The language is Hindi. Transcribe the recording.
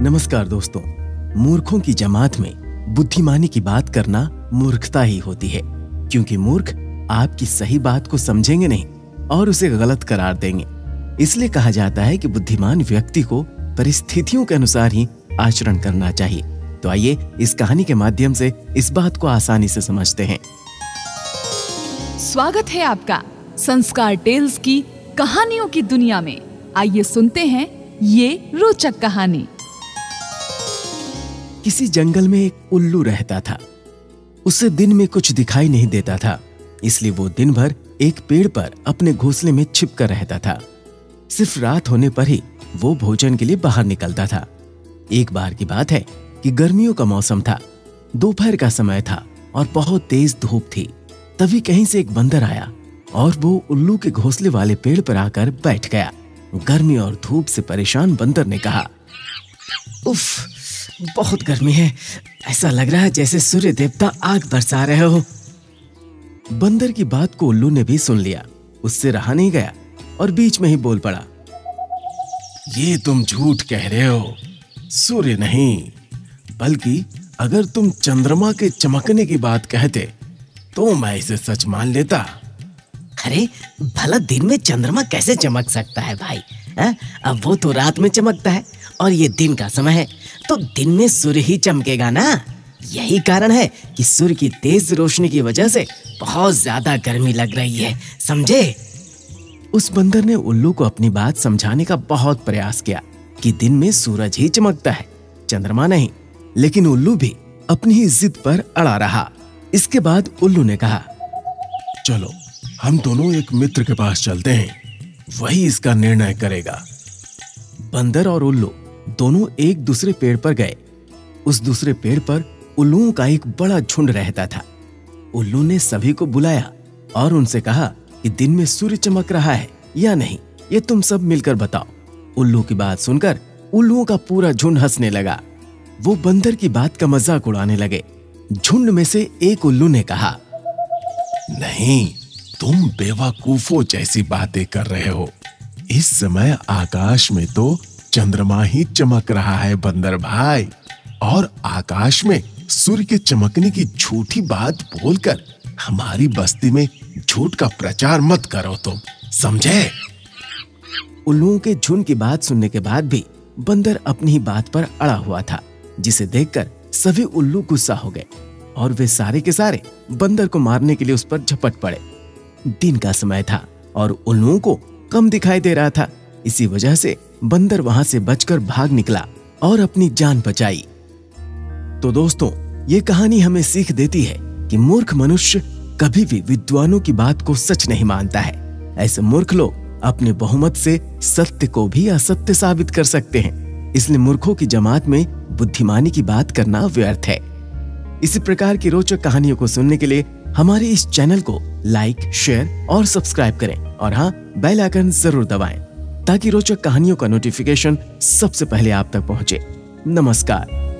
नमस्कार दोस्तों। मूर्खों की जमात में बुद्धिमानी की बात करना मूर्खता ही होती है, क्योंकि मूर्ख आपकी सही बात को समझेंगे नहीं और उसे गलत करार देंगे। इसलिए कहा जाता है कि बुद्धिमान व्यक्ति को परिस्थितियों के अनुसार ही आचरण करना चाहिए। तो आइए इस कहानी के माध्यम से इस बात को आसानी से समझते हैं। स्वागत है आपका संस्कार टेल्स की कहानियों की दुनिया में। आइए सुनते हैं ये रोचक कहानी। किसी जंगल में एक उल्लू रहता था। उसे दिन में कुछ दिखाई नहीं देता था, इसलिए वो दिन भर एक पेड़ पर अपने घोंसले में छिपकर रहता था। सिर्फ रात होने पर ही वो भोजन के लिए बाहर निकलता था। एक बार की बात है कि गर्मियों का मौसम था, दोपहर का समय था और बहुत तेज धूप थी। तभी कहीं से एक बंदर आया और वो उल्लू के घोंसले वाले पेड़ पर आकर बैठ गया। गर्मी और धूप से परेशान बंदर ने कहा, उफ, बहुत गर्मी है, ऐसा लग रहा है जैसे सूर्य देवता आग बरसा रहे हो। बंदर की बात को उल्लू ने भी सुन लिया। उससे रहा नहीं गया और बीच में ही बोल पड़ा, ये तुम झूठ कह रहे हो, सूर्य नहीं, बल्कि अगर तुम चंद्रमा के चमकने की बात कहते तो मैं इसे सच मान लेता। अरे भला दिन में चंद्रमा कैसे चमक सकता है भाई? अब वो तो रात में चमकता है और ये दिन का समय है, तो दिन में सूर्य ही चमकेगा ना। यही कारण है कि सूर्य की तेज रोशनी की वजह से बहुत ज्यादा गर्मी लग रही है, समझे? उस बंदर ने उल्लू को अपनी बात समझाने का बहुत प्रयास किया कि दिन में सूरज ही चमकता है, चंद्रमा नहीं। लेकिन उल्लू भी अपनी ही जिद पर अड़ा रहा। इसके बाद उल्लू ने कहा, चलो हम दोनों एक मित्र के पास चलते हैं, वही इसका निर्णय करेगा। बंदर और उल्लू दोनों एक दूसरे पेड़ पर गए। उस दूसरे पेड़ पर उल्लुओं का एक बड़ा झुंड रहता था। उल्लू ने सभी को बुलाया और उनसे कहा कि दिन में सूर्य चमक रहा है या नहीं, ये तुम सब मिलकर बताओ। उल्लू की बात सुनकर उल्लुओं का पूरा झुंड हंसने लगा। वो बंदर की बात का मजाक उड़ाने लगे। झुंड में से एक उल्लू ने कहा, नहीं, तुम बेवकूफों जैसी बातें कर रहे हो। इस समय आकाश में तो चंद्रमा ही चमक रहा है बंदर भाई, और आकाश में सूर्य के चमकने की झूठी बात बोलकर हमारी बस्ती में झूठ का प्रचार मत करो तुम, समझे? उल्लुओं के झुंड की बात सुनने के बाद भी बंदर अपनी ही बात पर अड़ा हुआ था, जिसे देखकर सभी उल्लू गुस्सा हो गए और वे सारे के सारे बंदर को मारने के लिए उस पर झपट पड़े। दिन का समय था और उल्लुओं को कम दिखाई दे रहा था। इसी वजह से बंदर वहां से बचकर भाग निकला और अपनी जान बचाई। तो दोस्तों, ये कहानी हमें सीख देती है कि मूर्ख मनुष्य कभी भी विद्वानों की बात को सच नहीं मानता है। ऐसे मूर्ख लोग अपने बहुमत से सत्य को भी असत्य साबित कर सकते हैं। इसलिए मूर्खों की जमात में बुद्धिमानी की बात करना व्यर्थ है। इसी प्रकार की रोचक कहानियों को सुनने के लिए हमारे इस चैनल को लाइक, शेयर और सब्सक्राइब करें और हाँ, बेल आइकन जरूर दबाएं ताकि रोचक कहानियों का नोटिफिकेशन सबसे पहले आप तक पहुंचे। नमस्कार।